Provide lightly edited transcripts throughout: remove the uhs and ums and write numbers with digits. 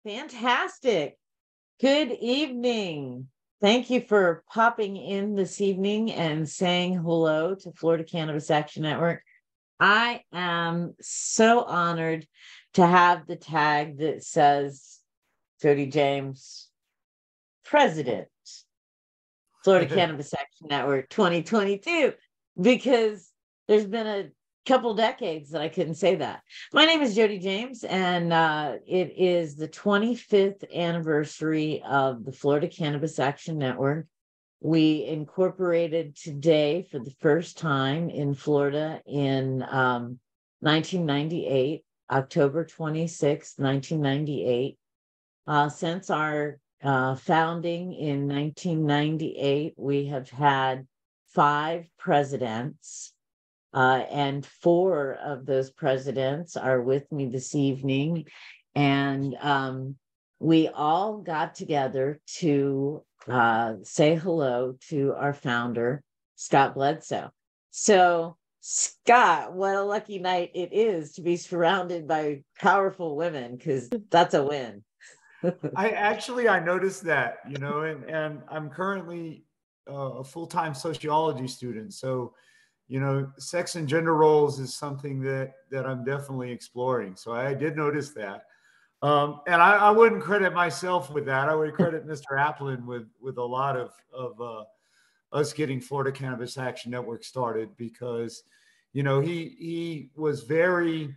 Fantastic. Good evening. Thank you for popping in this evening and saying hello to Florida Cannabis Action Network. I am so honored to have the tag that says Jody James, President, Florida Cannabis Action Network 2022, because there's been a couple decades that I couldn't say that. My name is Jody James, and it is the 25th anniversary of the Florida Cannabis Action Network. We incorporated today for the first time in Florida in 1998, October 26, 1998. Since our founding in 1998, we have had 5 presidents. And 4 of those presidents are with me this evening. And we all got together to say hello to our founder, Scott Bledsoe. So, Scott, what a lucky night it is to be surrounded by powerful women, because that's a win. I noticed that, and I'm currently a full-time sociology student. So, sex and gender roles is something that I'm definitely exploring. So I did notice that. And I wouldn't credit myself with that. I would credit Mr. Applin with a lot of us getting Florida Cannabis Action Network started, because, he was very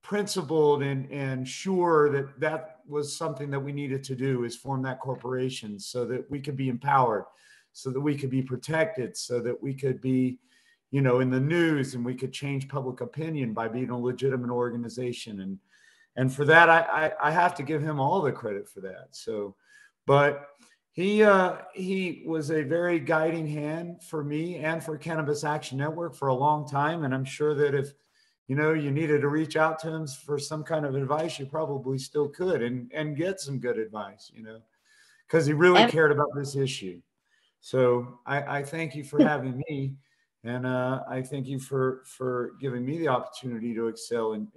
principled and sure that was something that we needed to do, is form that corporation so that we could be empowered, so that we could be protected, so that we could be, in the news, and we could change public opinion by being a legitimate organization. And for that, I have to give him all the credit for that. So, but he was a very guiding hand for me and for Cannabis Action Network for a long time. And I'm sure that if, you needed to reach out to him for some kind of advice, you probably still could and get some good advice, because he really cared about this issue. So I thank you for having me, and I thank you for giving me the opportunity to excel and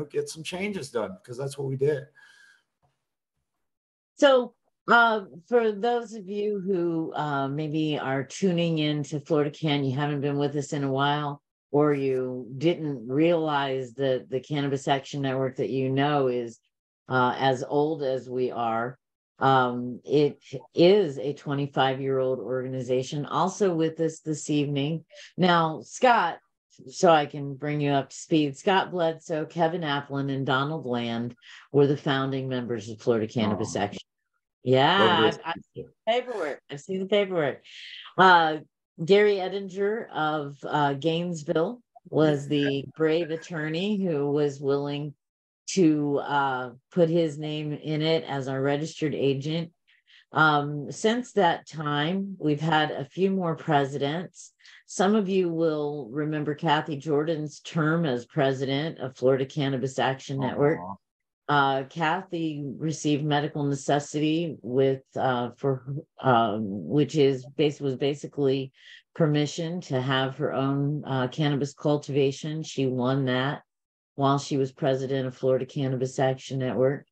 get some changes done, because that's what we did. So for those of you who maybe are tuning in to Florida Can, you haven't been with us in a while, or you didn't realize that the Cannabis Action Network that is as old as we are. It is a 25-year-old organization. Also with us this evening. Now, Scott, so I can bring you up to speed, Scott Bledsoe, Kevin Applin, and Donald Land were the founding members of Florida Cannabis Action. Yeah, I've seen the paperwork. I've seen the paperwork. Gary Edinger of Gainesville was the brave attorney who was willing to put his name in it as our registered agent. Since that time, we've had a few more presidents. Some of you will remember Cathy Jordan's term as president of Florida Cannabis Action Network. Cathy received medical necessity which was basically permission to have her own cannabis cultivation. She won that while she was president of Florida Cannabis Action Network.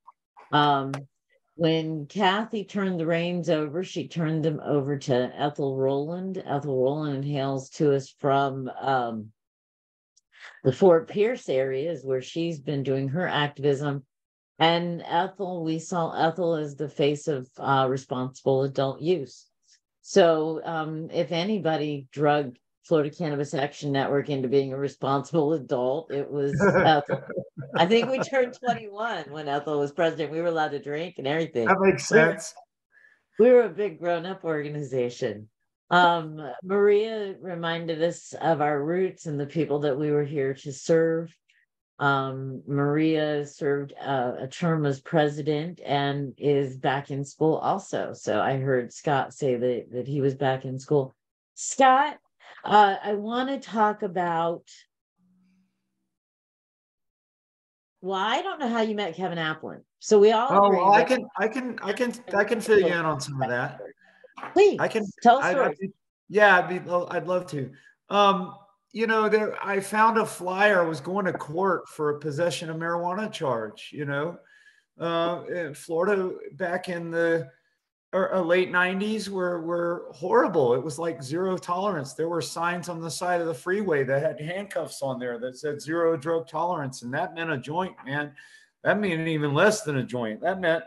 When Cathy turned the reins over, she turned them over to Ethel Rowland. Ethel Rowland hails to us from the Fort Pierce areas, where she's been doing her activism. And we saw Ethel as the face of responsible adult use. So if anybody drugged Florida Cannabis Action Network into being a responsible adult, it was Ethel. I think we turned 21 when Ethel was president. We were allowed to drink and everything. That makes sense. We were a big grown-up organization. Maria reminded us of our roots and the people that we were here to serve. Maria served a term as president and is back in school also. So I heard Scott say that he was back in school. Scott, I want to talk about, well, I don't know how you met Kevin Applin. So we all agree. Well, I can fill you in on some of that. Please, tell us. I'd love to. I found a flyer. I was going to court for a possession of marijuana charge, in Florida back in the late 90s were horrible. It was like zero tolerance. There were signs on the side of the freeway that had handcuffs on there that said zero drug tolerance. And that meant a joint, man. That meant even less than a joint. That meant,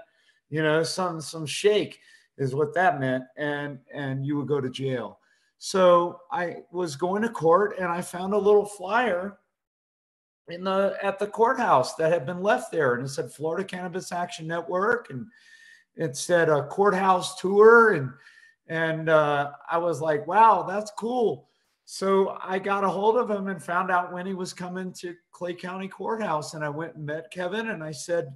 some shake is what that meant. And you would go to jail. So I was going to court and I found a little flyer at the courthouse that had been left there. And it said Florida Cannabis Action Network. And it said a courthouse tour. And I was like, wow, that's cool. So I got a hold of him and found out when he was coming to Clay County Courthouse. And I went and met Kevin and I said,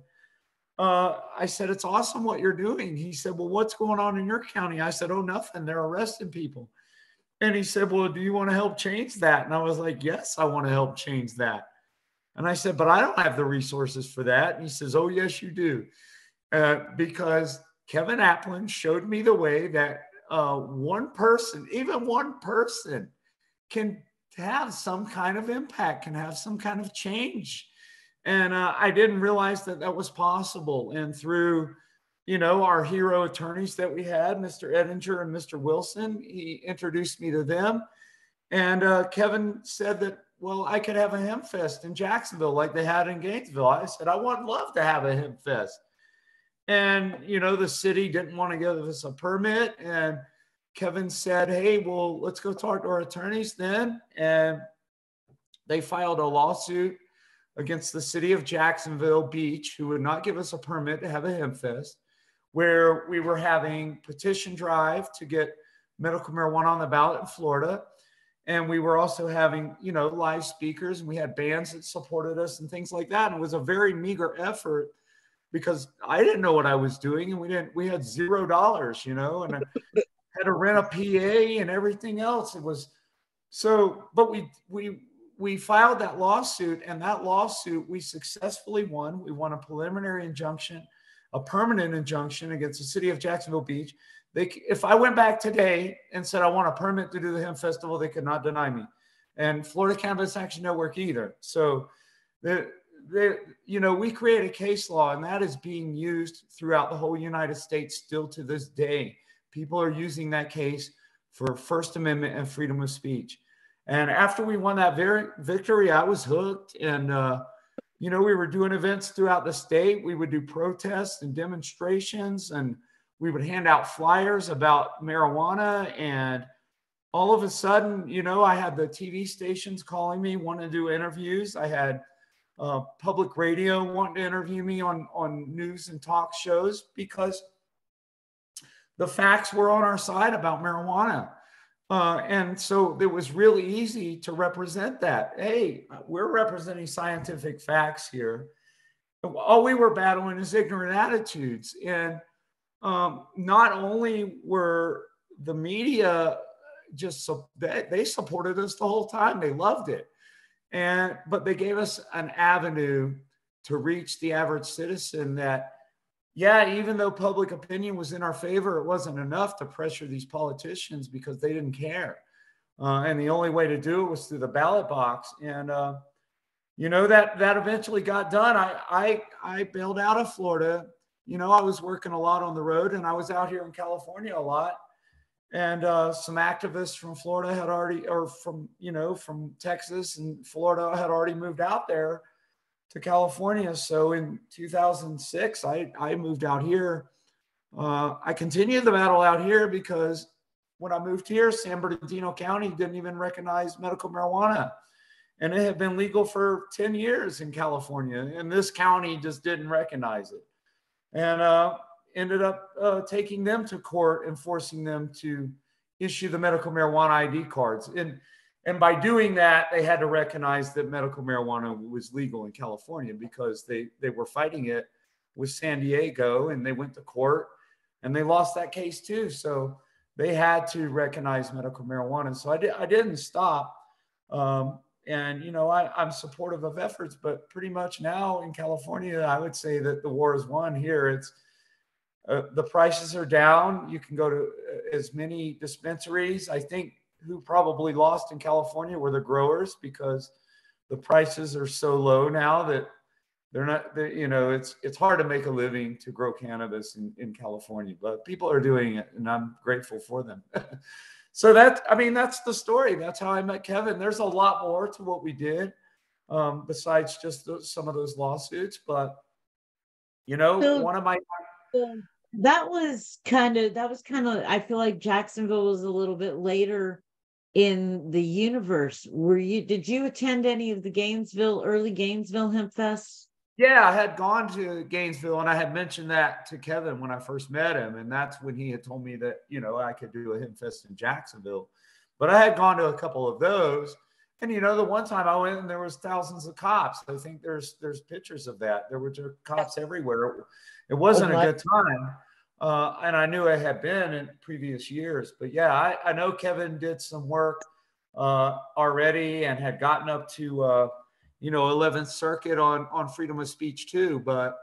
it's awesome what you're doing. He said, well, what's going on in your county? I said, oh, nothing. They're arresting people. And he said, well, do you want to help change that? And I was like, yes, I want to help change that. And I said, but I don't have the resources for that. And he says, oh, yes, you do. Because Kevin Applin showed me the way that one person, even one person, can have some kind of impact, can have some kind of change. And I didn't realize that that was possible. And through, our hero attorneys that we had, Mr. Edinger and Mr. Wilson, he introduced me to them. And Kevin said that, well, I could have a hemp fest in Jacksonville like they had in Gainesville. I said, I would love to have a hemp fest. And, the city didn't want to give us a permit. And Kevin said, hey, well, let's go talk to our attorneys then. And they filed a lawsuit against the city of Jacksonville Beach, who would not give us a permit to have a hemp fest, where we were having petition drive to get medical marijuana on the ballot in Florida. And we were also having, live speakers, and we had bands that supported us and things like that. And it was a very meager effort because I didn't know what I was doing, and we had $0, and I had to rent a PA and everything else. It was so, but we filed that lawsuit, and that lawsuit we successfully won. We won a preliminary injunction, a permanent injunction against the city of Jacksonville Beach. If I went back today and said I want a permit to do the hemp festival, they could not deny me, and Florida Cannabis Action Network either. So, we create a case law, and that is being used throughout the whole United States still to this day. People are using that case for First Amendment and freedom of speech. And after we won that victory, I was hooked. And, we were doing events throughout the state. We would do protests and demonstrations, and we would hand out flyers about marijuana. And all of a sudden, I had the TV stations calling me, wanting to do interviews. I had public radio wanting to interview me on news and talk shows because the facts were on our side about marijuana. And so it was really easy to represent that. Hey, we're representing scientific facts here. All we were battling is ignorant attitudes. And not only were the media they supported us the whole time. They loved it. But they gave us an avenue to reach the average citizen that, even though public opinion was in our favor, it wasn't enough to pressure these politicians because they didn't care. And the only way to do it was through the ballot box. And, that eventually got done. I bailed out of Florida. I was working a lot on the road, and I was out here in California a lot. And some activists from Florida had already, or from Texas and Florida had already moved out there to California. So in 2006, I moved out here. I continued the battle out here because when I moved here, San Bernardino County didn't even recognize medical marijuana. And it had been legal for 10 years in California. And this county just didn't recognize it. And ended up taking them to court and forcing them to issue the medical marijuana ID cards. And by doing that, they had to recognize that medical marijuana was legal in California because they were fighting it with San Diego, and they went to court and they lost that case too. So they had to recognize medical marijuana. So I didn't stop. I'm supportive of efforts, but pretty much now in California, I would say that the war is won here. It's the prices are down. You can go to as many dispensaries. I think who probably lost in California were the growers because the prices are so low now that you know, it's hard to make a living to grow cannabis in California, but people are doing it, and I'm grateful for them. So I mean, that's the story. That's how I met Kevin. There's a lot more to what we did, besides just some of those lawsuits. But, you know, So, one of my, that was kind of, I feel like Jacksonville was a little bit later in the universe. Did you attend any of the early Gainesville Hemp Fest? yeah, I had gone to Gainesville, and I had mentioned that to Kevin when I first met him. And that's when he had told me that, you know, I could do a hemp fest in Jacksonville. But I had gone to a couple of those. And, you know, the one time I went and there was thousands of cops. I think there's pictures of that. There were cops everywhere. It wasn't a good time. And I knew I had been in previous years. But yeah, I know Kevin did some work already and had gotten up to, you know, 11th Circuit on freedom of speech too. But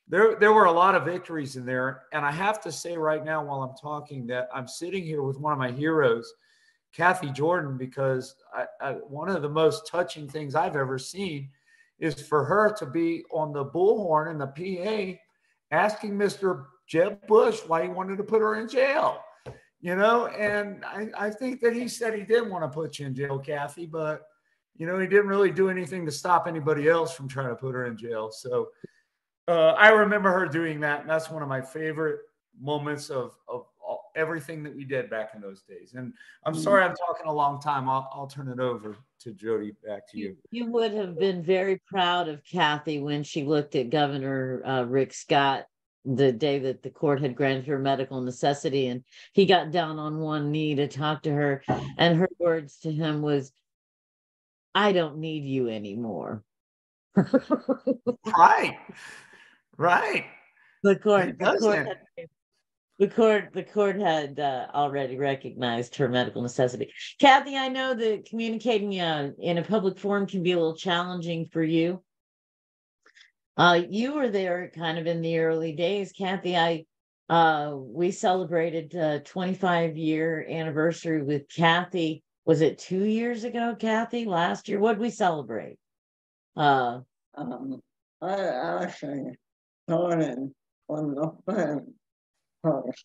there were a lot of victories in there. And I have to say right now, while I'm talking, that I'm sitting here with one of my heroes, Cathy Jordan, because one of the most touching things I've ever seen is for her to be on the bullhorn in the PA asking Mr. Jeb Bush why he wanted to put her in jail. You know, and I think that he said he didn't want to put you in jail, Cathy, but, you know, he didn't really do anything to stop anybody else from trying to put her in jail. So I remember her doing that. And that's one of my favorite moments of everything that we did back in those days. And I'm sorry I'm talking a long time. I'll turn it over to Jody. Back to you. You would have been very proud of Cathy when she looked at Governor Rick Scott the day that the court had granted her medical necessity, and he got down on one knee to talk to her, and her words to him was, "I don't need you anymore." Right. The court had already recognized her medical necessity. Cathy, I know that communicating in a public forum can be a little challenging for you. You were there kind of in the early days, Cathy. We celebrated 25-year anniversary with Cathy. Was it 2 years ago, Cathy? Last year? What did we celebrate? I actually started on the phone first.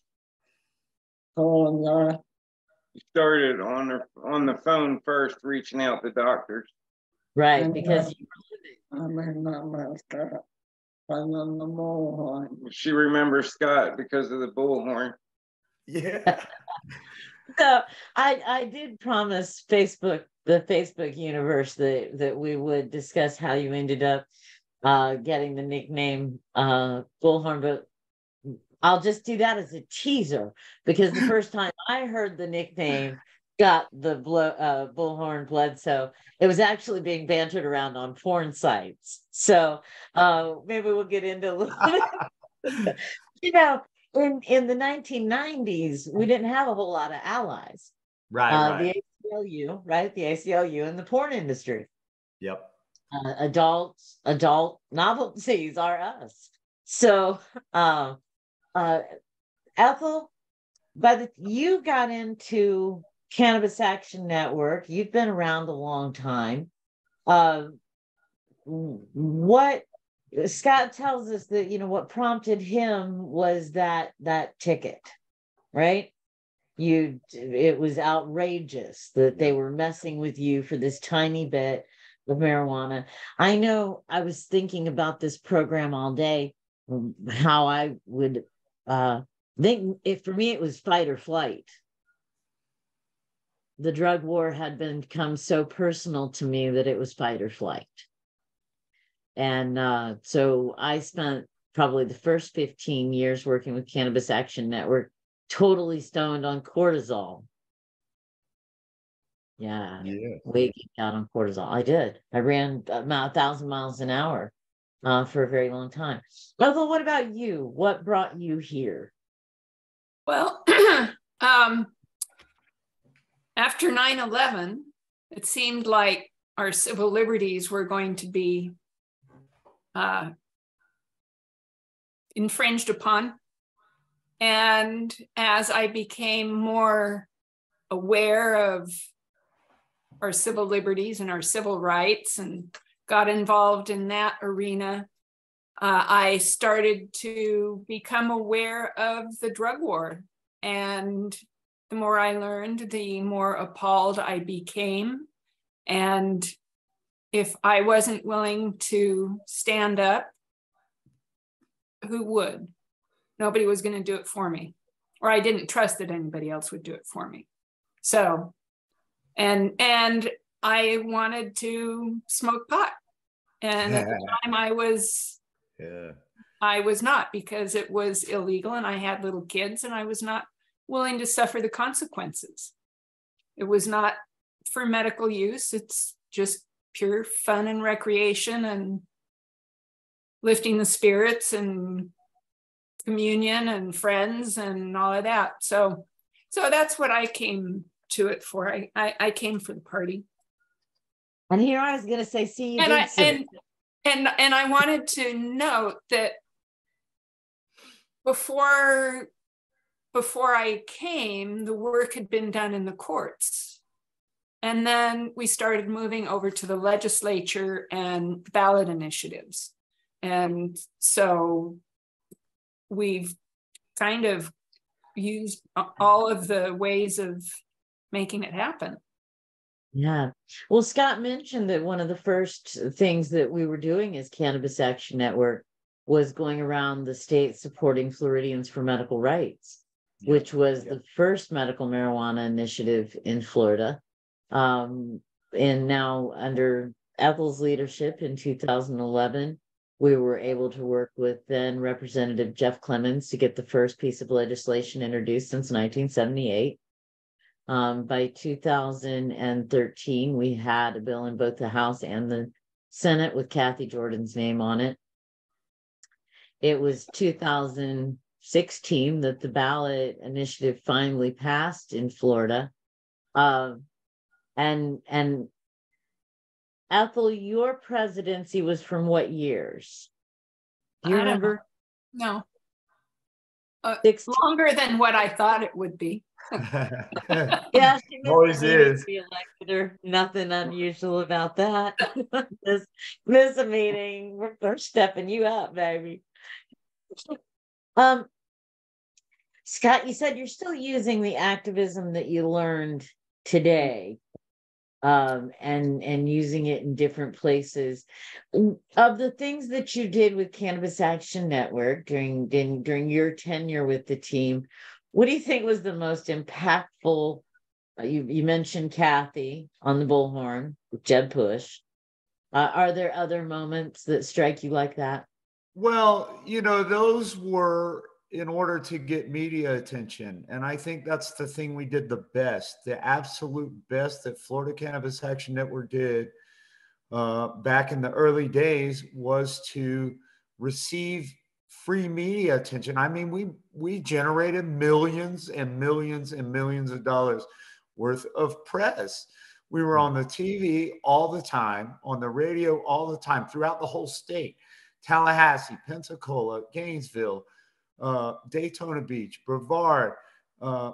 So Started on the phone first, reaching out to doctors. Right, because I remember Scott, and then the bullhorn. She remembers Scott because of the bullhorn. Yeah. so I did promise the Facebook universe that we would discuss how you ended up getting the nickname Bullhorn, but I'll just do that as a teaser, because the first time I heard the nickname got the Bullhorn Bledsoe, it was actually being bantered around on porn sites. So maybe we'll get into a little bit. You know, in the 1990s, we didn't have a whole lot of allies. Right. The ACLU, right? The ACLU and the porn industry. Yep. Adult novelties are us. So Ethel, you got into Cannabis Action Network. You've been around a long time. What Scott tells us that, you know, what prompted him was that ticket, right? It was outrageous that they were messing with you for this tiny bit of marijuana. I know I was thinking about this program all day, how I would think for me, it was fight or flight. The drug war had become so personal to me that it was fight or flight. And so I spent probably the first 15 years working with Cannabis Action Network, totally stoned on cortisol. Yeah. Way out on cortisol. I did. I ran about 1,000 miles an hour for a very long time. Ethel, what about you? What brought you here? Well, after 9/11, it seemed like our civil liberties were going to be infringed upon. And as I became more aware of our civil liberties and our civil rights and got involved in that arena, I started to become aware of the drug war. And the more I learned, the more appalled I became. And if I wasn't willing to stand up, who would? Nobody was going to do it for me, or I didn't trust that anybody else would do it for me. So, and I wanted to smoke pot. And at the time I was not, because it was illegal and I had little kids and I was not willing to suffer the consequences. It was not for medical use. It's just pure fun and recreation and lifting the spirits and communion and friends and all of that. So that's what I came to it for. I came for the party. And here I was going to say, see, you and I wanted to note that before I came, the work had been done in the courts. And then we started moving over to the legislature and ballot initiatives. And so we've kind of used all of the ways of making it happen. Yeah. Well, Scott mentioned that one of the first things that we were doing as Cannabis Action Network was going around the state supporting Floridians for medical rights, which was the first medical marijuana initiative in Florida. And now under Ethel's leadership in 2011, we were able to work with then Representative Jeff Clemens to get the first piece of legislation introduced since 1978. By 2013, we had a bill in both the House and the Senate with Cathy Jordan's name on it. It was 2016 that the ballot initiative finally passed in Florida. And Ethel, your presidency was from what years? Do you remember? No. Longer than what I thought it would be. Yeah, she always is. Elected her. Nothing unusual about that. Miss a meeting. We're stepping you up, baby. Scott, you said you're still using the activism that you learned today, and using it in different places. Of the things that you did with Cannabis Action Network during your tenure with the team, what do you think was the most impactful? You mentioned Cathy on the bullhorn with Jeb Push. Are there other moments that strike you like that? Well, those were in order to get media attention. And I think that's the thing we did the best, the absolute best that Florida Cannabis Action Network did back in the early days was to receive free media attention. I mean, we generated millions and millions and millions of dollars worth of press. We were on the TV all the time, on the radio all the time, throughout the whole state. Tallahassee, Pensacola, Gainesville, Daytona Beach, Brevard,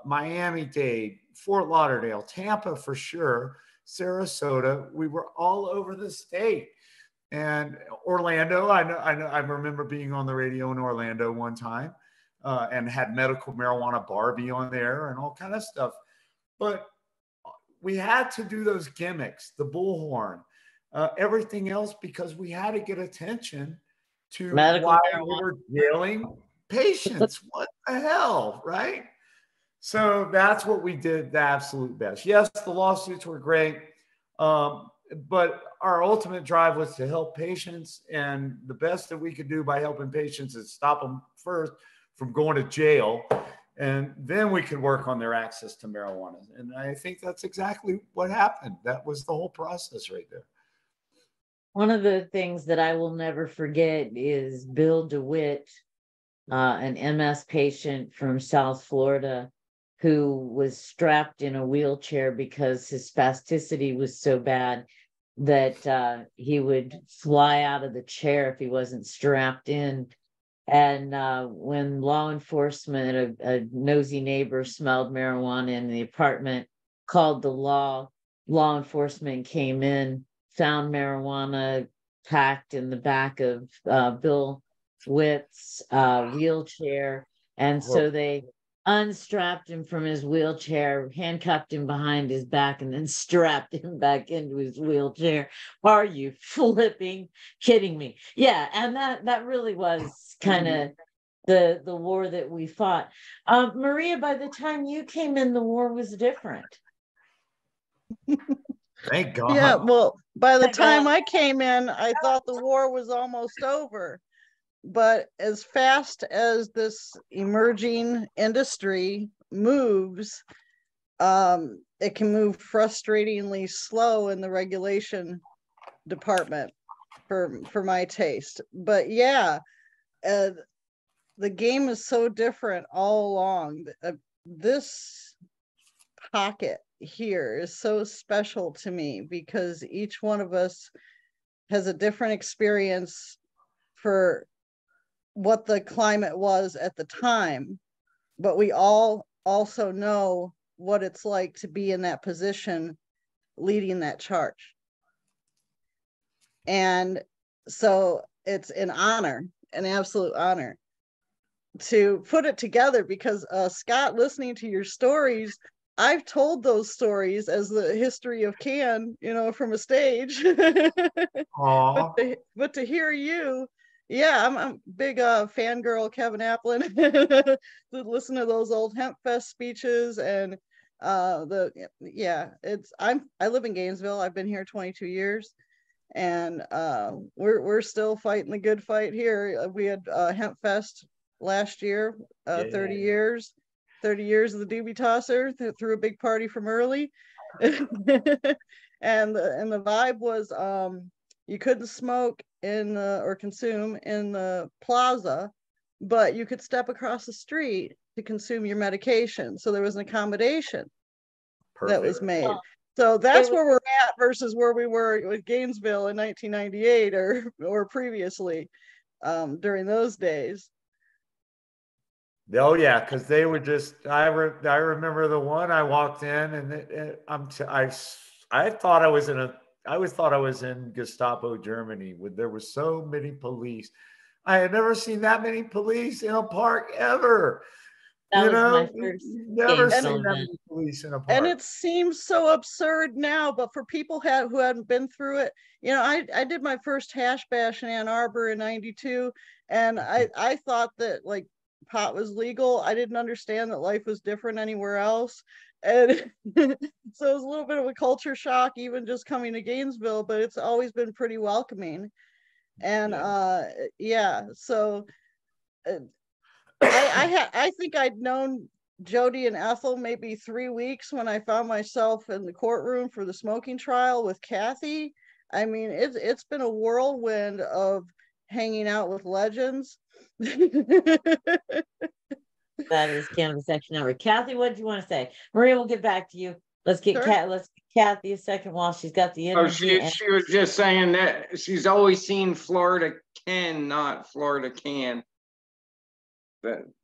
Miami-Dade, Fort Lauderdale, Tampa for sure, Sarasota. We were all over the state. And Orlando, I remember being on the radio in Orlando one time, and had medical marijuana Barbie on there and all kind of stuff. But we had to do those gimmicks, the bullhorn, everything else, because we had to get attention to why we were jailing patients. What the hell, right? So that's what we did the absolute best. Yes, the lawsuits were great, but our ultimate drive was to help patients, and the best that we could do by helping patients is stop them first from going to jail, and then we could work on their access to marijuana. And I think that's exactly what happened. That was the whole process right there. One of the things that I will never forget is Bill DeWitt, an MS patient from South Florida, who was strapped in a wheelchair because his spasticity was so bad that he would fly out of the chair if he wasn't strapped in. And when law enforcement, a nosy neighbor smelled marijuana in the apartment, called the law enforcement came in, found marijuana packed in the back of Bill Witt's wheelchair. And so they unstrapped him from his wheelchair, handcuffed him behind his back, and then strapped him back into his wheelchair. Are you flipping kidding me? Yeah, and that really was kind of the war that we fought. Maria, by the time you came in, the war was different. Thank God. Yeah, well, by the time I came in, I thought the war was almost over. But as fast as this emerging industry moves, it can move frustratingly slow in the regulation department for my taste. But yeah, the game is so different all along. This pocket here is so special to me because each one of us has a different experience for what the climate was at the time, but we all also know what it's like to be in that position leading that charge. And so it's an honor, an absolute honor to put it together because Scott, listening to your stories, I've told those stories as the history of CAN, from a stage. but to hear you, yeah, I'm a big fangirl, Kevin Applin. To listen to those old Hemp Fest speeches and I live in Gainesville. I've been here 22 years, and we're still fighting the good fight here. We had Hemp Fest last year, 30 years of the doobie tosser, threw a big party from early. and the vibe was you couldn't smoke or consume in the plaza, but you could step across the street to consume your medication. So there was an accommodation that was made. So that's where we're at versus where we were with Gainesville in 1998 or previously during those days. Oh yeah, because they were just. I remember the one I walked in, and I thought I was in a. I always thought I was in Gestapo Germany. There were so many police. I had never seen that many police in a park ever. That was my first. Never seen that many police in a park. And it seems so absurd now, but for people who hadn't been through it, I did my first hash bash in Ann Arbor in '92, and I thought that like pot was legal. I didn't understand that life was different anywhere else. And so it was a little bit of a culture shock, even just coming to Gainesville, but it's always been pretty welcoming. And so I think I'd known Jody and Ethel maybe 3 weeks when I found myself in the courtroom for the smoking trial with Cathy. I mean, it's been a whirlwind of hanging out with legends. That is Cannabis Action Network. Cathy, what do you want to say? Maria, we'll get back to you. Let's get Cathy a second while she's got the energy. She was just saying that she's always seen Florida Can, not Florida Can.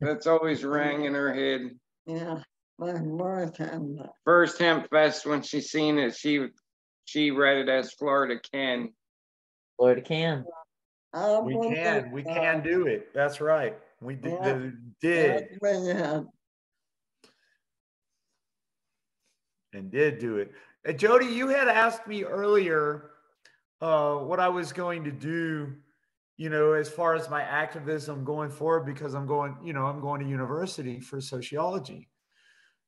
That's always rang in her head. Yeah, first Hemp Fest, when she seen it, she read it as Florida Can. Florida Can. We can do it. That's right. We did. And did do it. Jody, you had asked me earlier what I was going to do, as far as my activism going forward, because I'm going to university for sociology.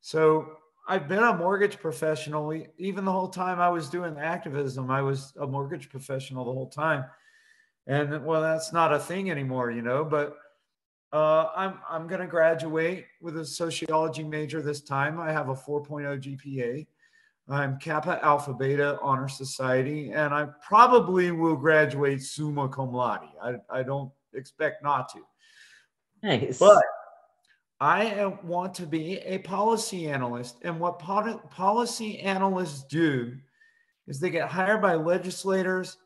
So I've been a mortgage professional. Even the whole time I was doing activism, I was a mortgage professional the whole time. And well, that's not a thing anymore, but I'm going to graduate with a sociology major this time. I have a 4.0 GPA. I'm Kappa Alpha Beta Honor Society, and I probably will graduate summa cum laude. I don't expect not to. Nice. But I want to be a policy analyst. And what policy analysts do is they get hired by legislators.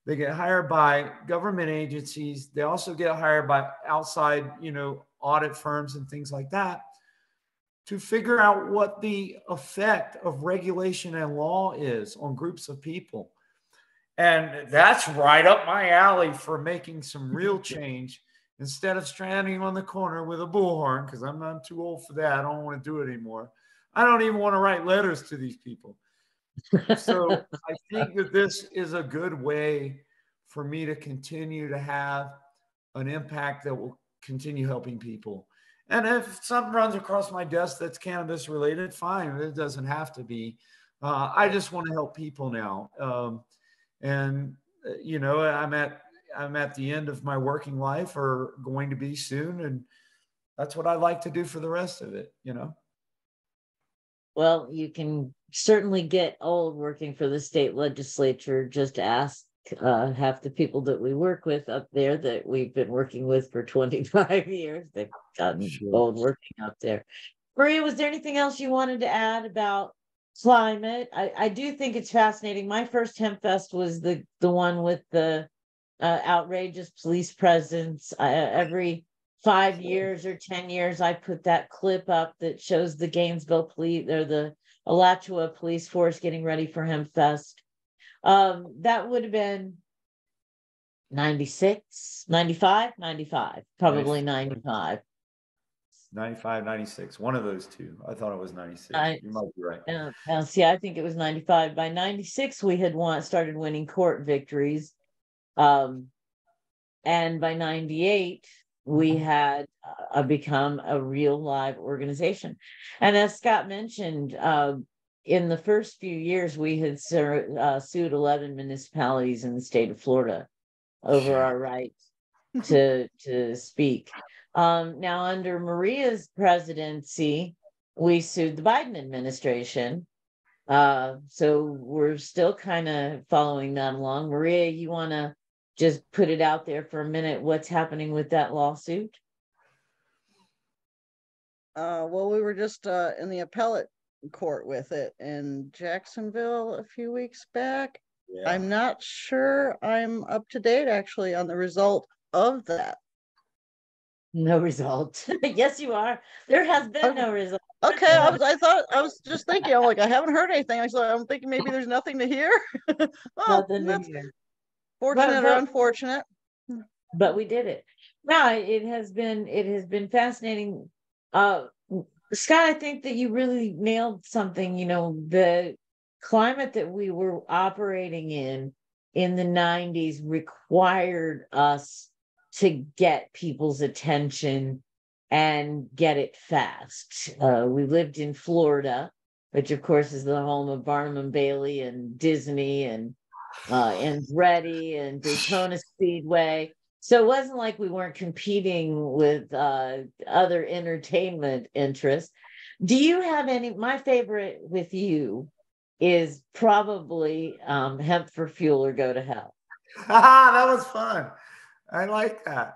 They get hired by government agencies. They also get hired by outside, audit firms and things like that to figure out what the effect of regulation and law is on groups of people. And that's right up my alley for making some real change instead of standing on the corner with a bullhorn, because I'm too old for that. I don't want to do it anymore. I don't even want to write letters to these people. So I think that this is a good way for me to continue to have an impact that will continue helping people. And if something runs across my desk that's cannabis related, fine. It doesn't have to be. I just want to help people now. And you know, I'm at the end of my working life, or going to be soon, and that's what I like to do for the rest of it, you know. Well, you can certainly get old working for the state legislature. Just ask half the people that we work with up there that we've been working with for 25 years. They've gotten old working up there. Maria, was there anything else you wanted to add about climate? I do think it's fascinating. My first Hemp Fest was the one with the outrageous police presence. Every 5 years or 10 years, I put that clip up that shows the Gainesville police or the Alachua police force getting ready for Hemp Fest. That would have been 96, 95, 95, probably 95. 95, 96, one of those two. I thought it was 96. You might be right. See, I think it was 95. By 96, we had started winning court victories. And by 98, we had become a real live organization. And as Scott mentioned, in the first few years, we had sued 11 municipalities in the state of Florida over our right to speak. Now, under Maria's presidency, we sued the Biden administration. So we're still kind of following that along. Maria, you want to just put it out there for a minute? What's happening with that lawsuit? Well, we were just in the appellate court with it in Jacksonville a few weeks back. Yeah. I'm not sure I'm up to date actually on the result of that. No result. Yes, you are. There has been no result. Okay, I was just thinking, I'm like, I haven't heard anything. I'm thinking maybe there's nothing to hear. Well, that's fortunate or unfortunate. But we did it. No, it has been fascinating. Scott, I think that you really nailed something. You know, the climate that we were operating in the 90s required us to get people's attention and get it fast. We lived in Florida, which of course is the home of Barnum and Bailey and Disney and Andretti and Daytona Speedway. So it wasn't like we weren't competing with other entertainment interests. Do you have any? My favorite with you is probably Hemp for Fuel or Go to Hell. That was fun. I like that.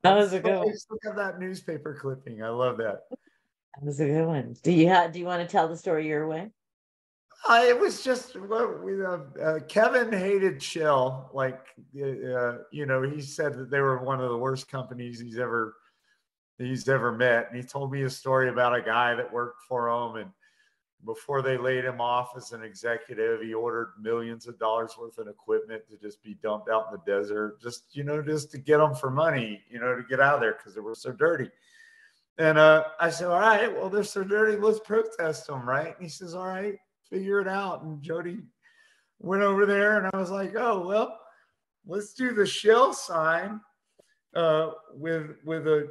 That was a good one. Look at that newspaper clipping. I love that. That was a good one. Do you want to tell the story your way? It was just Kevin hated Shell. Like, you know, he said that they were one of the worst companies he's ever met. And he told me a story about a guy that worked for him. And before they laid him off as an executive, he ordered millions of dollars worth of equipment to just be dumped out in the desert, just to get them for money, to get out of there because they were so dirty. And I said, all right, well, they're so dirty, let's protest them, right? And he says, all right, figure it out. And Jody went over there, and I was like, oh, well, let's do the Shell sign with the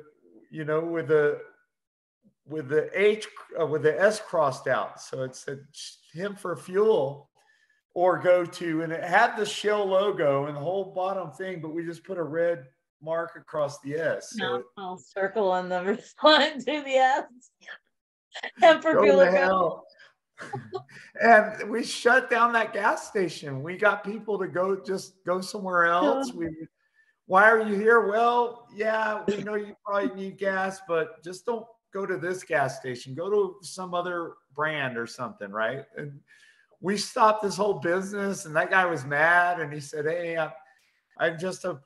H with the S crossed out. So it said Hemp for Fuel or go to, and it had the Shell logo and the whole bottom thing, but we just put a red mark across the S. So I'll circle on the respond to the S. Hemp for Fuel. Hell. And we shut down that gas station. We got people to go somewhere else. Why are you here? Well, yeah, we know you probably need gas, but just don't go to this gas station. Go to some other brand or something, right? And we stopped this whole business, and that guy was mad, and he said, hey, I'm just a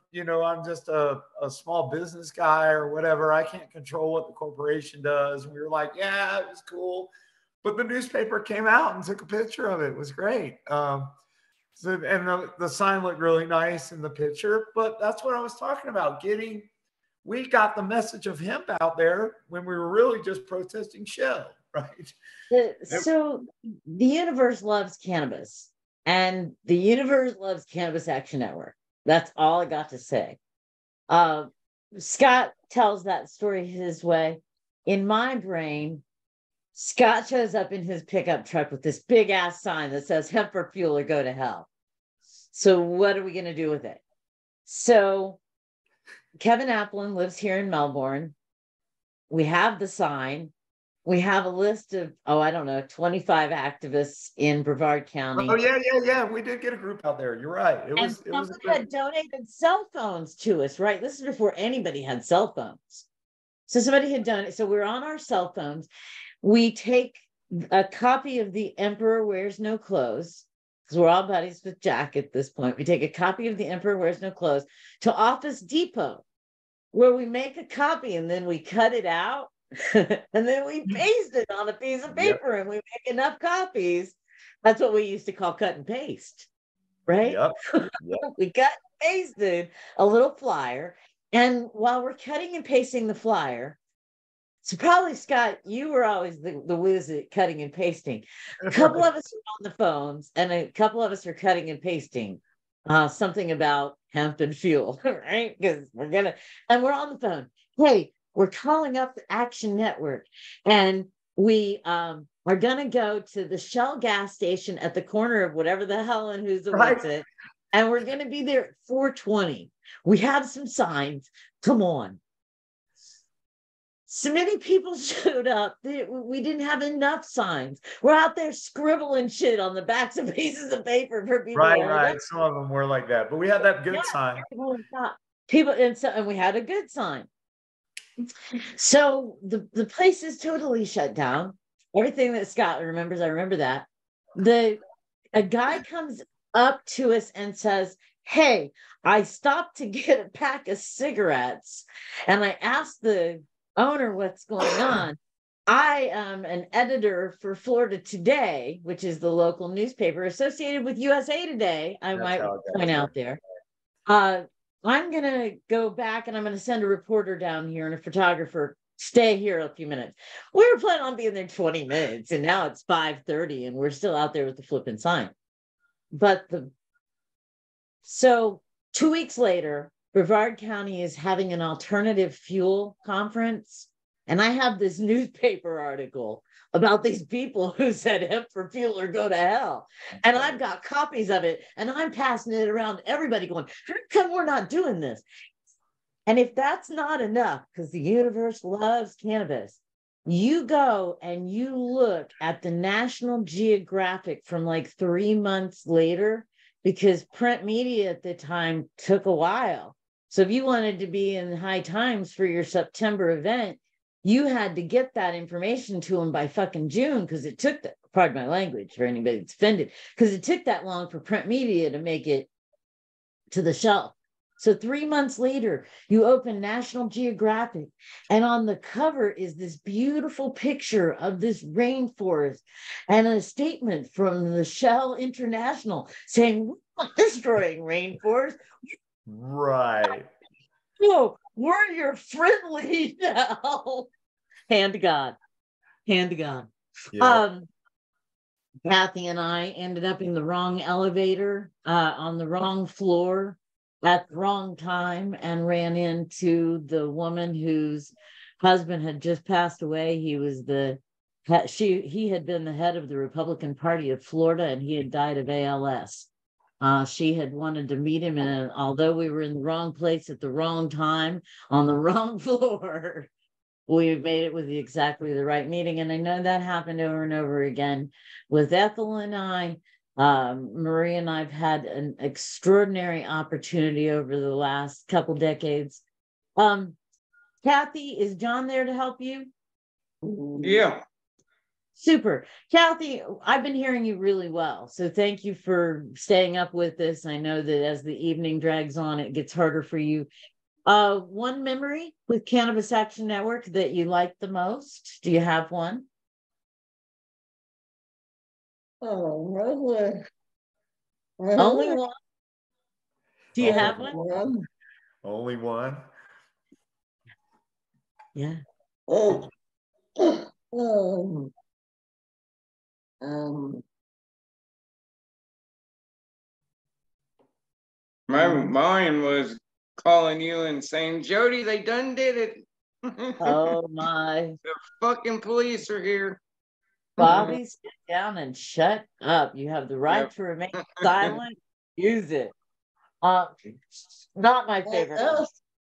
small business guy or whatever. I can't control what the corporation does. And we were like, yeah, it was cool. But the newspaper came out and took a picture of it. It was great. The sign looked really nice in the picture, but that's what I was talking about, getting we got the message of hemp out there when we were really just protesting shell, right? So the universe loves cannabis, and the universe loves Cannabis Action Network. That's all I got to say. Scott tells that story his way. In my brain, Scott shows up in his pickup truck with this big ass sign that says hemp for fuel or go to hell. So what are we going to do with it? So Kevin Applin lives here in Melbourne. We have the sign. We have a list of, 25 activists in Brevard County. Oh, yeah. We did get a group out there. You're right. Someone had donated cell phones to us, right? This is before anybody had cell phones. So somebody had done it. So we're on our cell phones. We take a copy of The Emperor Wears No Clothes, because we're all buddies with Jack at this point. We take a copy of The Emperor Wears No Clothes to Office Depot, where we make a copy and then we cut it out and then we paste it on a piece of paper. Yep. And we make enough copies. That's what we used to call cut and paste, right? Yep. We cut and pasted a little flyer. And while we're cutting and pasting the flyer, so probably, Scott, you were always the whiz at cutting and pasting. A couple of us are on the phones and a couple of us are cutting and pasting something about hemp and fuel, right? Because we're on the phone. Hey, we're calling up the Action Network and we are going to go to the Shell gas station at the corner of whatever the hell and who's what's it. And we're going to be there at 4:20. We have some signs. Come on. So many people showed up. We didn't have enough signs. We're out there scribbling shit on the backs of pieces of paper for people. Right. Some of them were like that, but we had that good sign. And we had a good sign. So the place is totally shut down. Everything that Scott remembers, I remember that. A guy comes up to us and says, "Hey, I stopped to get a pack of cigarettes, and I asked the owner what's going on. I am an editor for Florida Today, which is the local newspaper associated with USA Today. I might point out there. I'm going to go back and I'm going to send a reporter down here and a photographer. Stay here a few minutes." We were planning on being there 20 minutes and now it's 5:30 and we're still out there with the flipping sign. So 2 weeks later, Brevard County is having an alternative fuel conference. And I have this newspaper article about these people who said hemp for fuel or go to hell. And I've got copies of it and I'm passing it around to everybody going, how come we're not doing this? And if that's not enough, because the universe loves cannabis, you go and you look at the National Geographic from like 3 months later, because print media at the time took a while. So if you wanted to be in High Times for your September event, you had to get that information to them by fucking June, because it took that, pardon my language for anybody that's offended, because it took that long for print media to make it to the shelf. So 3 months later, you open National Geographic, and on the cover is this beautiful picture of this rainforest and a statement from the Shell International saying, "We're not destroying rainforest." Right. No, we're your friendly now. Hand to God. Hand to God. Yeah. Cathy and I ended up in the wrong elevator on the wrong floor at the wrong time and ran into the woman whose husband had just passed away. He was he had been the head of the Republican Party of Florida and he had died of ALS. She had wanted to meet him, and although we were in the wrong place at the wrong time on the wrong floor, we made it with exactly the right meeting. And I know that happened over and over again with Ethel and I. Maria and I've had an extraordinary opportunity over the last couple decades. Cathy, is John there to help you? Yeah. Super. Cathy, I've been hearing you really well. So thank you for staying up with this. I know that as the evening drags on, it gets harder for you. One memory with Cannabis Action Network that you like the most? Do you have one? Oh, only one. Do you have one? Only one. Yeah. Oh, um, um, Mine was calling you and saying, Jody, they done did it. Oh my. The fucking police are here. Bobby, sit down and shut up. You have the right Yep. to remain silent. Use it. Not my favorite one.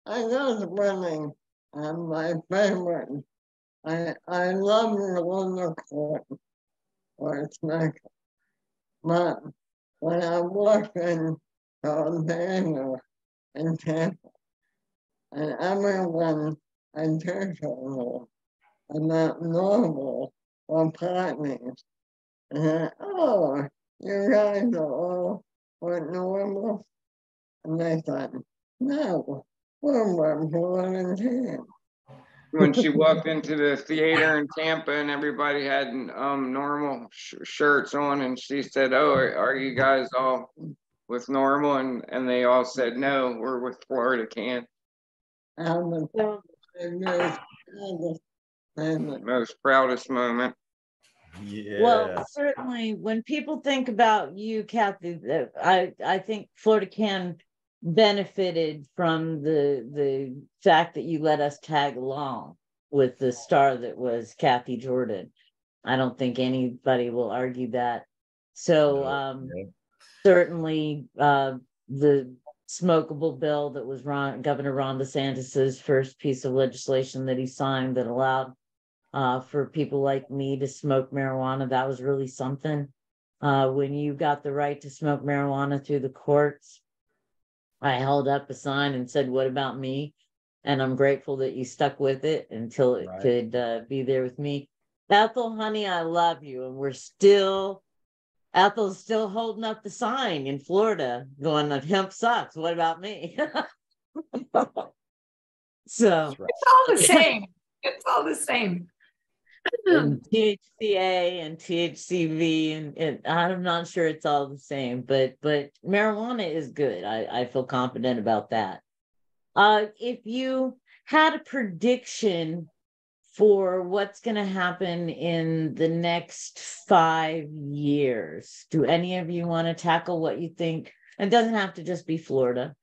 I was running on my favorite. I love the wonderful words like, but when I work in Orlando and Tampa, and everyone I talk to about normal or partners, and oh, you guys are all what normal? And I thought, no, we're volunteering. When she walked into the theater in Tampa and everybody had normal shirts on, and she said, "Oh, are you guys all with normal?" And they all said, "No, we're with Florida Can." Most proudest moment. Yeah. Well, certainly when people think about you, Cathy, I think Florida Can benefited from the fact that you let us tag along with the star that was Cathy Jordan. I don't think anybody will argue that. So certainly the smokable bill that was Governor Ron DeSantis's first piece of legislation that he signed that allowed for people like me to smoke marijuana, that was really something. When you got the right to smoke marijuana through the courts, I held up a sign and said, "What about me?" And I'm grateful that you stuck with it until it could be there with me. Ethel, honey, I love you. And Ethel's still holding up the sign in Florida going, "Hemp sucks. What about me?" So It's all the same. It's all the same. and THCA and THCV and I'm not sure it's all the same, but marijuana is good. I feel confident about that. If you had a prediction for what's going to happen in the next 5 years, do any of you want to tackle what you think? It doesn't have to just be Florida.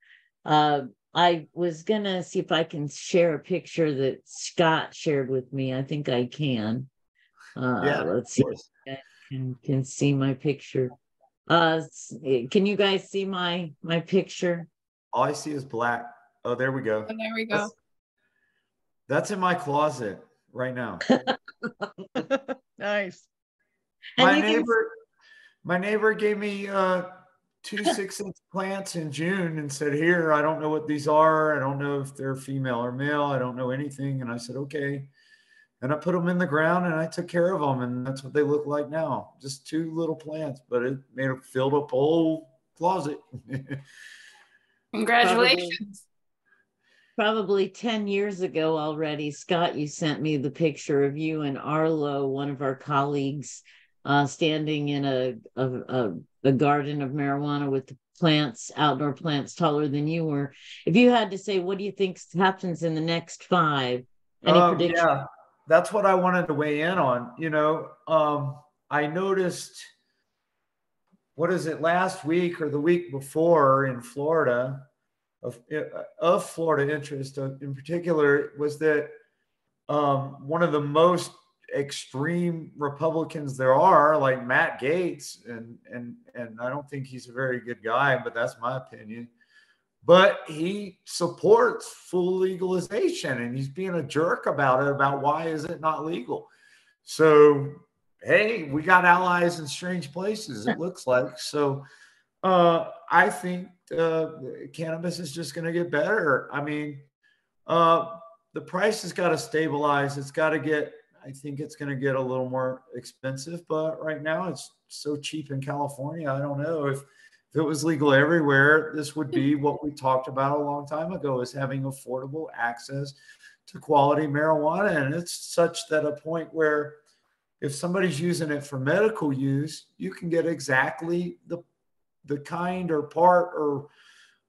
I was going to see if I can share a picture that Scott shared with me. I think I can. Let's see if I can see my picture. Can you guys see my picture? All I see is black. Oh, there we go. And there we go. That's in my closet right now. Nice. My neighbor gave me 2 6-inch plants in June and said, "Here, I don't know what these are. I don't know if they're female or male. I don't know anything." And I said, "Okay." And I put them in the ground and I took care of them. And that's what they look like now. Just 2 little plants, but it filled up a whole closet. Congratulations. Probably 10 years ago already, Scott, you sent me the picture of you and Arlo, one of our colleagues, standing in a garden of marijuana with the plants, outdoor plants taller than you were. If you had to say, what do you think happens in the next 5? Any predictions? Yeah, that's what I wanted to weigh in on. I noticed, what is it, last week or the week before in Florida, of Florida interest in particular, was that one of the most extreme Republicans there are, like Matt Gaetz, and I don't think he's a very good guy, but that's my opinion. But he supports full legalization, and he's being a jerk about it, about why is it not legal. So, hey, we got allies in strange places, it looks like. So I think cannabis is just going to get better. I mean, the price has got to stabilize. It's got to get, I think it's going to get a little more expensive, but right now it's so cheap in California. I don't know if it was legal everywhere, this would be what we talked about a long time ago, is having affordable access to quality marijuana. And it's such that a point where if somebody's using it for medical use, you can get exactly the kind or part or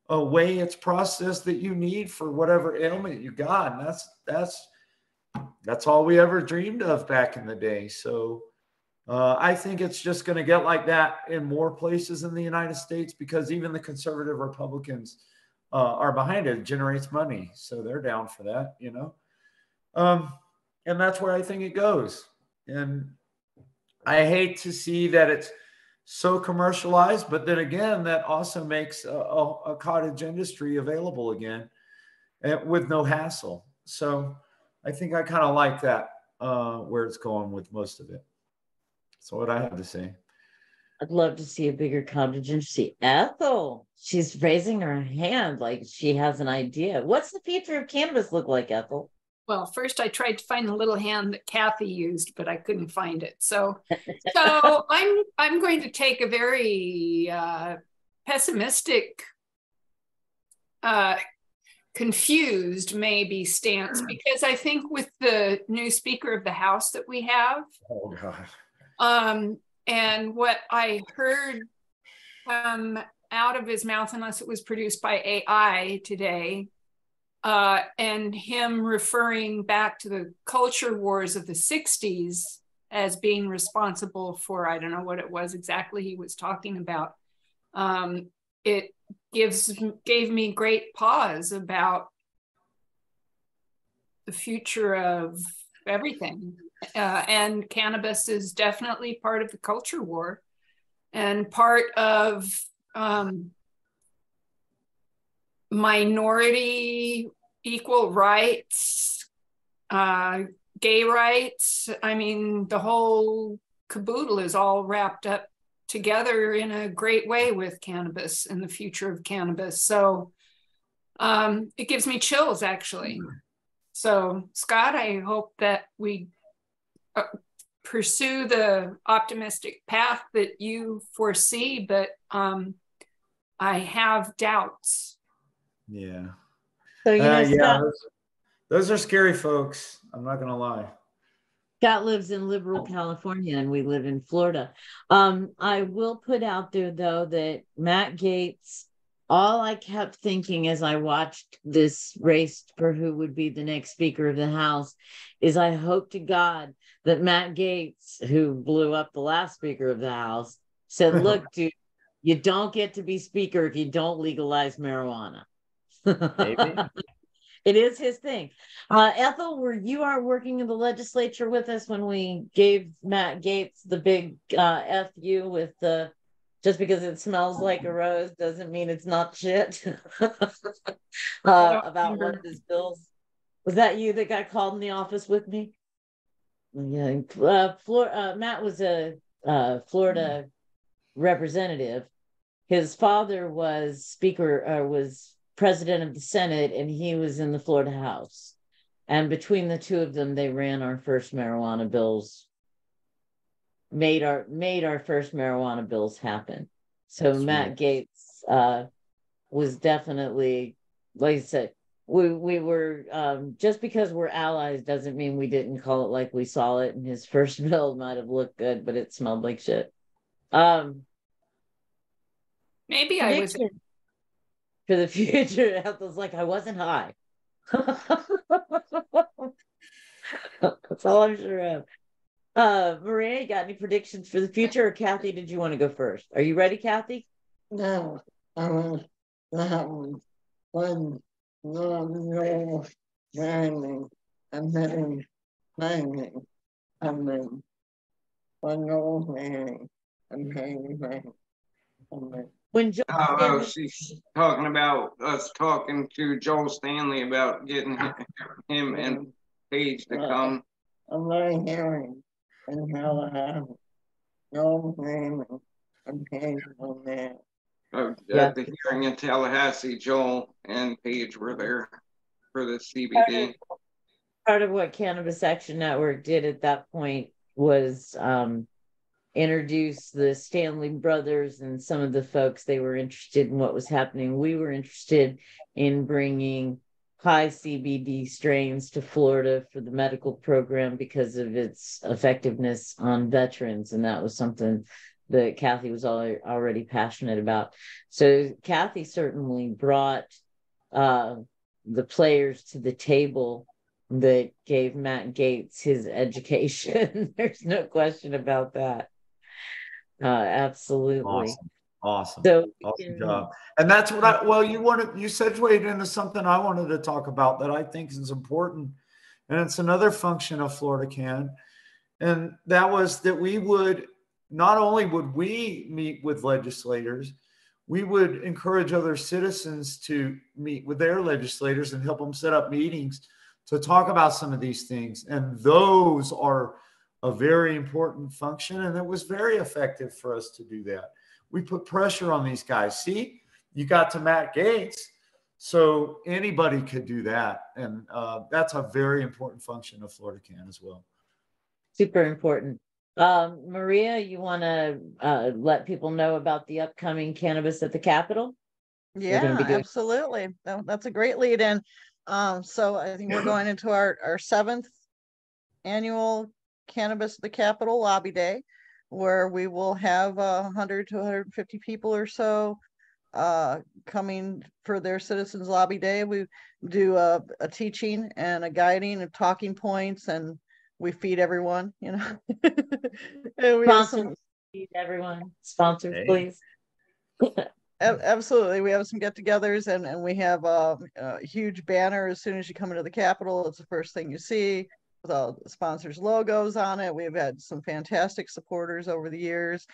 a way it's processed that you need for whatever ailment you got. And that's all we ever dreamed of back in the day. So I think it's just going to get like that in more places in the United States, because even the conservative Republicans are behind it. It generates money, so they're down for that, you know. And that's where I think it goes. And I hate to see that it's so commercialized, but then again, that also makes a cottage industry available again with no hassle. So I think I kind of like that, where it's going with most of it. That's what I have to say. I'd love to see a bigger cottage industry. Ethel, she's raising her hand like she has an idea. What's the future of cannabis look like, Ethel? Well, first I tried to find the little hand that Cathy used, but I couldn't find it. So I'm going to take a very pessimistic, confused maybe stance, because I think with the new Speaker of the House that we have, oh God, and what I heard out of his mouth, unless it was produced by AI today, and him referring back to the culture wars of the 60s as being responsible for, I don't know what it was exactly he was talking about. It gave me great pause about the future of everything. And cannabis is definitely part of the culture war and part of minority equal rights, gay rights. I mean, the whole caboodle is all wrapped up together in a great way with cannabis and the future of cannabis. So it gives me chills, actually. So, Scott, I hope that we pursue the optimistic path that you foresee, but I have doubts. Yeah. So, you know, yeah, Scott, those are scary folks. I'm not going to lie. Scott lives in liberal California and we live in Florida. I will put out there, though, that Matt Gaetz, all I kept thinking as I watched this race for who would be the next Speaker of the House is I hope to God that Matt Gaetz, who blew up the last Speaker of the House, said, look, dude, you don't get to be Speaker if you don't legalize marijuana. Maybe. It is his thing. Ethel, you are working in the legislature with us when we gave Matt Gaetz the big FU with the just because it smells like a rose doesn't mean it's not shit. About one of his bills. Was that you that got called in the office with me? Yeah. Matt was a Florida representative. His father was was president of the Senate, and he was in the Florida House. And between the two of them, they ran our first marijuana bills, made our first marijuana bills happen. So that's Matt right. Gaetz was definitely, like I said, we were just because we're allies doesn't mean we didn't call it like we saw it. And his first bill might have looked good, but it smelled like shit. Maybe I was for the future. I was like, I wasn't high. That's all I'm sure of. Maria, you got any predictions for the future? Or Cathy, did you want to go first? Are you ready, Cathy? No, I was when you're learning and then planning, and then when you're learning and then when Joel oh, she's talking about us talking to Joel Stanley about getting him and Paige to come. I'm very hearing and how I have no name and Paige on that. At the hearing in Tallahassee, Joel and Paige were there for the CBD. Part of what Cannabis Action Network did at that point was introduce the Stanley brothers and some of the folks. They were interested in what was happening. We were interested in bringing high CBD strains to Florida for the medical program because of its effectiveness on veterans. And that was something that Cathy was already passionate about. So Cathy certainly brought the players to the table. that gave Matt Gaetz his education. There's no question about that. Absolutely. Awesome. So Awesome job. And that's what you segued into something I wanted to talk about that I think is important. And it's another function of Florida Can. And that was that we would, not only would we meet with legislators, we would encourage other citizens to meet with their legislators and help them set up meetings to talk about some of these things. And those are a very important function. And it was very effective for us to do that. We put pressure on these guys. See, you got to Matt Gaetz, so anybody could do that. And that's a very important function of Florida Can as well. super important. Maria, you want to let people know about the upcoming Cannabis at the Capitol? Yeah, absolutely. That's a great lead in. So I think we're going into our 7th annual Cannabis at the Capitol Lobby Day, where we will have 100 to 150 people or so coming for their Citizens Lobby Day. We do a teaching and a guiding and talking points, and we feed everyone, you know. And we feed everyone. Sponsors, please. Absolutely. We have some get-togethers, and we have a huge banner as soon as you come into the Capitol. It's the first thing you see with all the sponsors' logos on it. We've had some fantastic supporters over the years.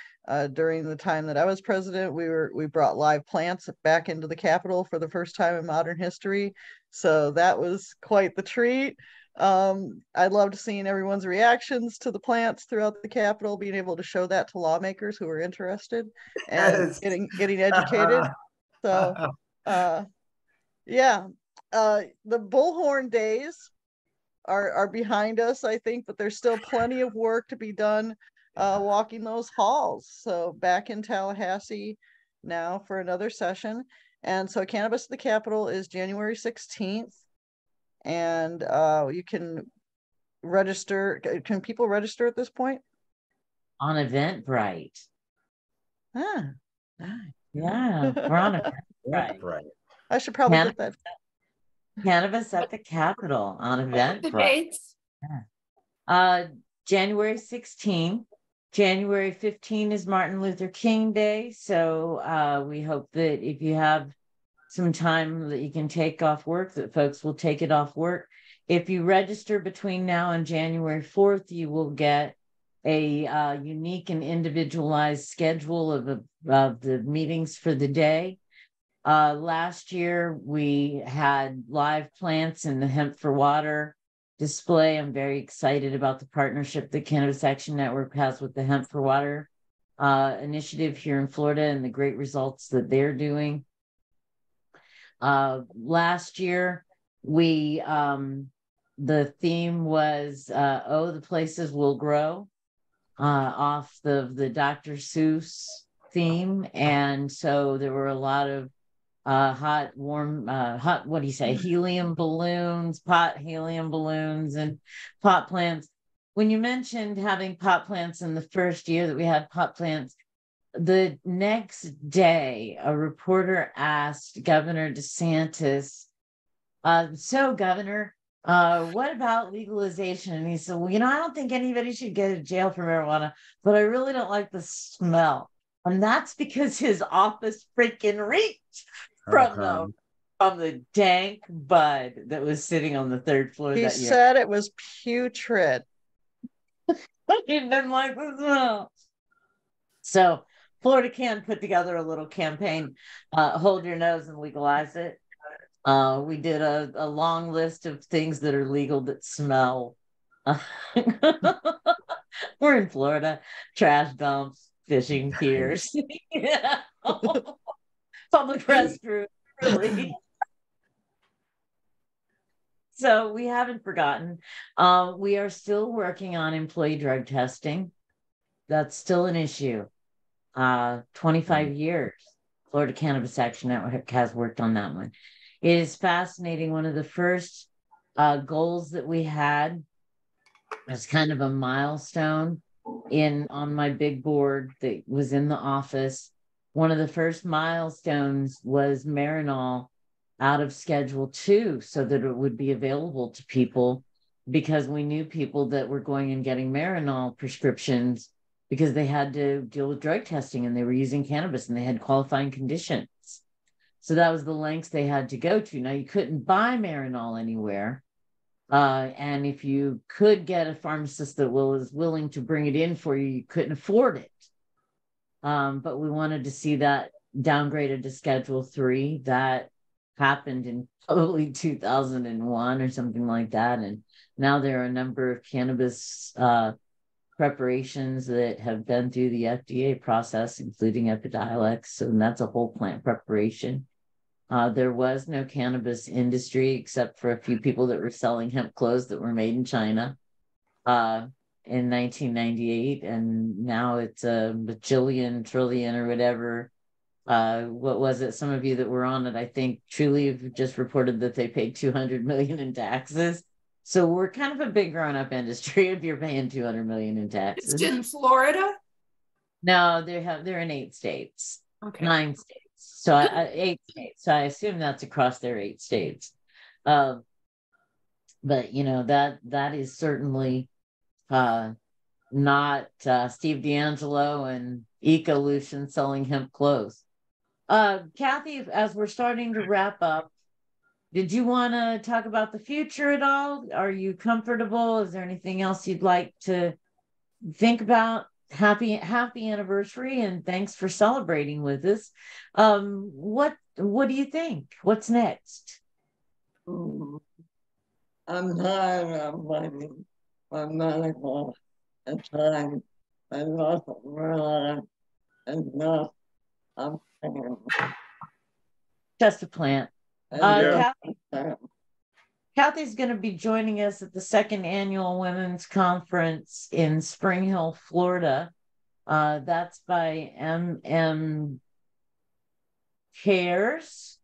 During the time that I was president, we brought live plants back into the Capitol for the first time in modern history. So that was quite the treat. I loved seeing everyone's reactions to the plants throughout the Capitol, being able to show that to lawmakers who were interested and getting educated. So yeah, the bullhorn days are behind us, I think, but there's still plenty of work to be done walking those halls. So back in Tallahassee now for another session. And so Cannabis at the Capitol is January 16th. And you can register. Can people register at this point? On Eventbrite. Ah, yeah, we're on Eventbrite. I should probably get that. Cannabis at the Capitol on Eventbrite. The dates? Yeah. January 16th. January 15th is Martin Luther King Day. So we hope that if you have some time that you can take off work, that folks will take it off work. If you register between now and January 4th, you will get a unique and individualized schedule of the meetings for the day. Last year, we had live plants in the Hemp for Water display. I'm very excited about the partnership that Cannabis Action Network has with the Hemp for Water initiative here in Florida and the great results that they're doing. Last year, the theme was, the places will grow, off the Dr. Seuss theme. And so there were a lot of helium balloons, pot helium balloons and pot plants. When you mentioned having pot plants in the first year that we had pot plants, the next day, a reporter asked Governor DeSantis, so Governor, what about legalization? And he said, well, I don't think anybody should go to jail for marijuana, but I really don't like the smell. And that's because his office freaking reeked from the dank bud that was sitting on the 3rd floor that year. He said it was putrid. He didn't like the smell. So Florida Can put together a little campaign, hold your nose and legalize it. We did a long list of things that are legal that smell. We're in Florida, trash dumps, fishing piers, public restrooms, really. So we haven't forgotten. We are still working on employee drug testing. That's still an issue. 25 years, Florida Cannabis Action Network has worked on that one. It is fascinating. One of the first goals that we had as kind of a milestone on my big board that was in the office. One of the first milestones was Marinol out of Schedule 2 so that it would be available to people because we knew people that were going and getting Marinol prescriptions because they had to deal with drug testing and they were using cannabis and they had qualifying conditions. So that was the lengths they had to go to. Now, you couldn't buy Marinol anywhere. And if you could get a pharmacist that was willing to bring it in for you, you couldn't afford it. But we wanted to see that downgraded to Schedule 3. That happened in probably 2001 or something like that. And now there are a number of cannabis preparations that have been through the FDA process, including Epidiolex, and that's a whole plant preparation. There was no cannabis industry except for a few people that were selling hemp clothes that were made in China in 1998, and now it's a bajillion, trillion, or whatever. What was it? Some of you that were on it, I think, truly have just reported that they paid $200 million in taxes. So we're kind of a big grown-up industry if you're paying $200 million in taxes. It's in Florida? No, they're in 8 states, Okay. 9 states. So 8 states. So I assume that's across their 8 states. But you know, that is certainly not Steve D'Angelo and Ecolution selling hemp clothes. Cathy, as we're starting to wrap up, did you want to talk about the future at all? Are you comfortable? Is there anything else you'd like to think about? Happy anniversary, and thanks for celebrating with us. What do you think? What's next? I'm tired of waiting for medical attention. I wasn't really enough of pain. Just a plant. Cathy's going to be joining us at the 2nd Annual Women's Conference in Spring Hill, Florida. That's by MM Cares,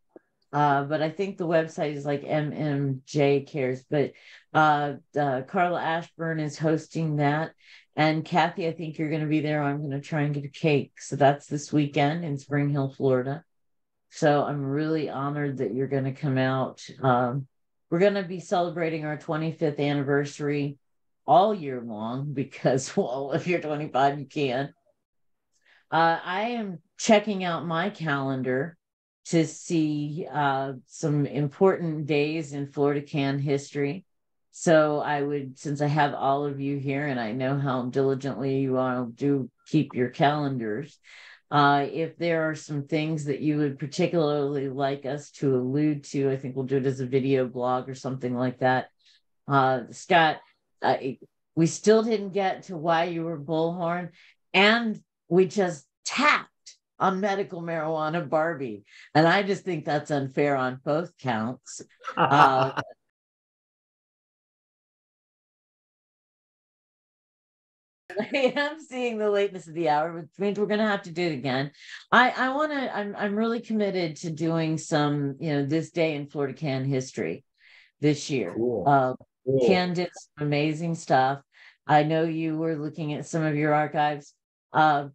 but I think the website is like MMJ Cares. But Carla Ashburn is hosting that. And Cathy, I think you're going to be there. I'm going to try and get a cake. So that's this weekend in Spring Hill, Florida. So I'm really honored that you're going to come out. We're going to be celebrating our 25th anniversary all year long because, well, if you're 25, you can. I am checking out my calendar to see some important days in Florida Can history. So I would, since I have all of you here and I know how diligently you all do keep your calendars, if there are some things that you would particularly like us to allude to, I think we'll do it as a video blog or something like that. Scott, we still didn't get to why you were bullhorn, and we just tapped on medical marijuana Barbie. And I just think that's unfair on both counts. I am seeing the lateness of the hour, which means we're going to have to do it again. I'm really committed to doing some, this day in Florida Can history this year. Cool. Can did some amazing stuff. I know you were looking at some of your archives. Kevin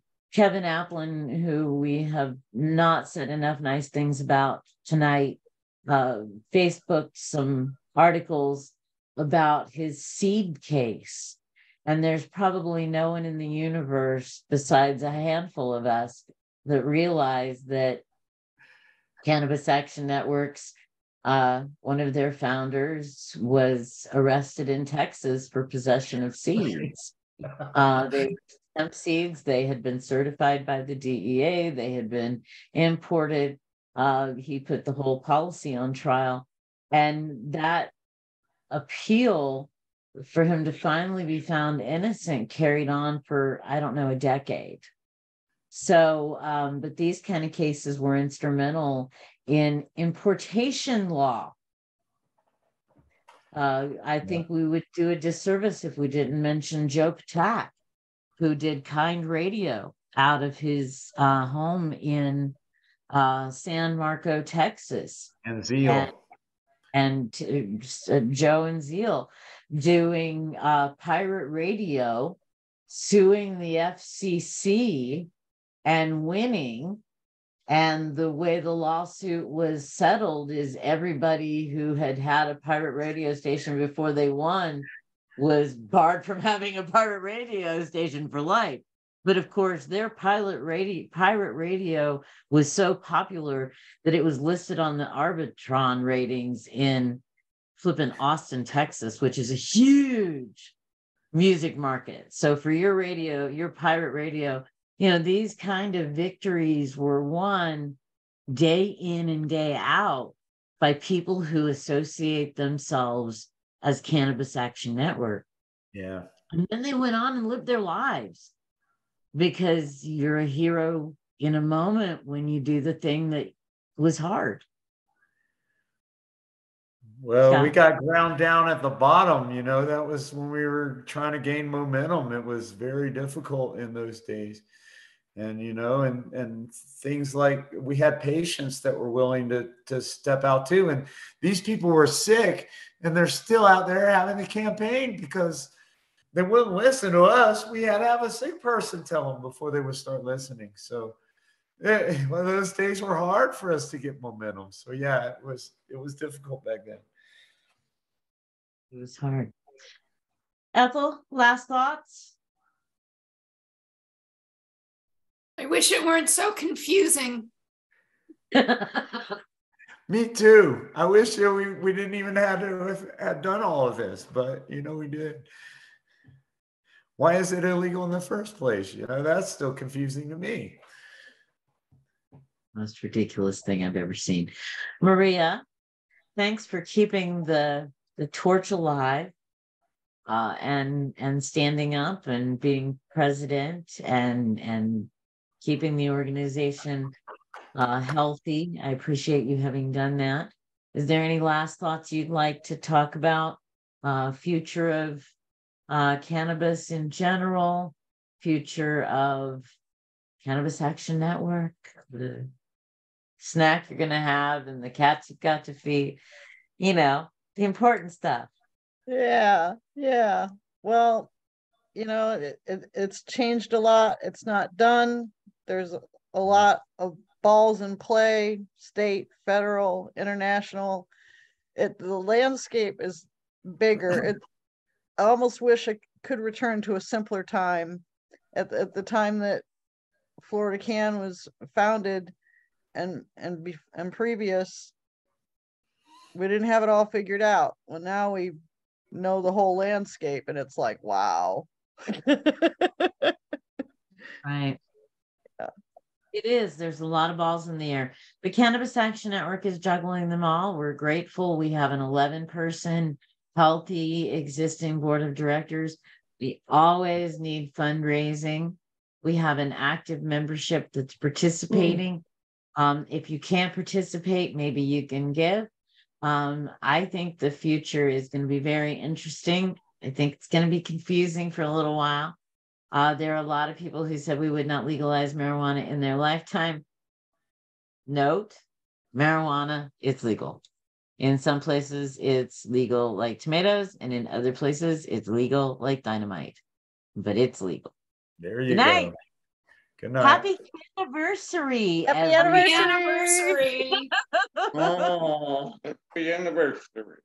Applin, who we have not said enough nice things about tonight, Facebooked some articles about his seed case. And there's probably no one in the universe besides a handful of us that realize that Cannabis Action Network's one of their founders was arrested in Texas for possession of seeds. They were hemp seeds. They had been certified by the DEA. They had been imported. He put the whole policy on trial. And that appeal for him to finally be found innocent carried on for, I don't know, a decade. So, but these kind of cases were instrumental in importation law. I think we would do a disservice if we didn't mention Joe Patak, who did Kind Radio out of his home in San Marco, Texas. And Zeal. And Joe and Zeal doing pirate radio, suing the FCC and winning And the way the lawsuit was settled is everybody who had had a pirate radio station before they won was barred from having a pirate radio station for life. But of course, their pirate radio was so popular that it was listed on the Arbitron ratings in flipping Austin, Texas, which is a huge music market. So for your radio, your pirate radio, these kind of victories were won day in and day out by people who associate themselves as Cannabis Action Network. Yeah. And then they went on and lived their lives, because you're a hero in a moment when you do the thing that was hard. Well, we got ground down at the bottom, that was when we were trying to gain momentum. It was very difficult in those days. And, and things like we had patients that were willing to step out too. And these people were sick and they're still out there having the campaign because they wouldn't listen to us. We had to have a sick person tell them before they would start listening. So one of those days were hard for us to get momentum. So yeah, it was difficult back then. It was hard. Ethel, last thoughts? I wish it weren't so confusing. Me too. I wish we didn't even have to have done all of this, but we did. Why is it illegal in the first place? That's still confusing to me. Most ridiculous thing I've ever seen. Maria, thanks for keeping the torch alive, and standing up and being president and keeping the organization healthy. I appreciate you having done that. Is there any last thoughts you'd like to talk about? Future of cannabis in general, future of Cannabis Action Network, the snack you're going to have, and the cats you've got to feed, the important stuff. Yeah. Well, it's changed a lot. It's not done. There's a lot of balls in play, state, federal, international. The landscape is bigger. I almost wish I could return to a simpler time at the time that Florida Can was founded and previous. We didn't have it all figured out. Well, now we know the whole landscape and it's like, wow. Right. Yeah. It is. There's a lot of balls in the air. The Cannabis Action Network is juggling them all. We're grateful. We have an 11-person healthy existing board of directors. We always need fundraising. We have an active membership that's participating. If you can't participate, maybe you can give. I think the future is going to be very interesting. I think it's going to be confusing for a little while. There are a lot of people who said we would not legalize marijuana in their lifetime. Note, marijuana, it's legal. In some places, it's legal like tomatoes, and in other places, it's legal like dynamite. But it's legal. There you go. Good night. Happy anniversary. Happy anniversary. Oh, Happy anniversary.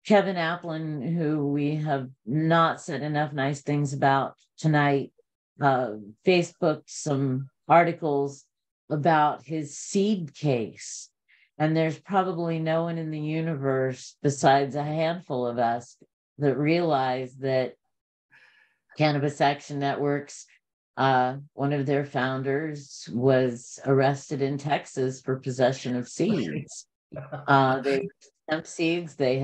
Kevin Applin, who we have not said enough nice things about tonight, Facebooked some articles about his seed case. And there's probably no one in the universe besides a handful of us that realize that Cannabis Action Network's one of their founders was arrested in Texas for possession of seeds. They hemp seeds. They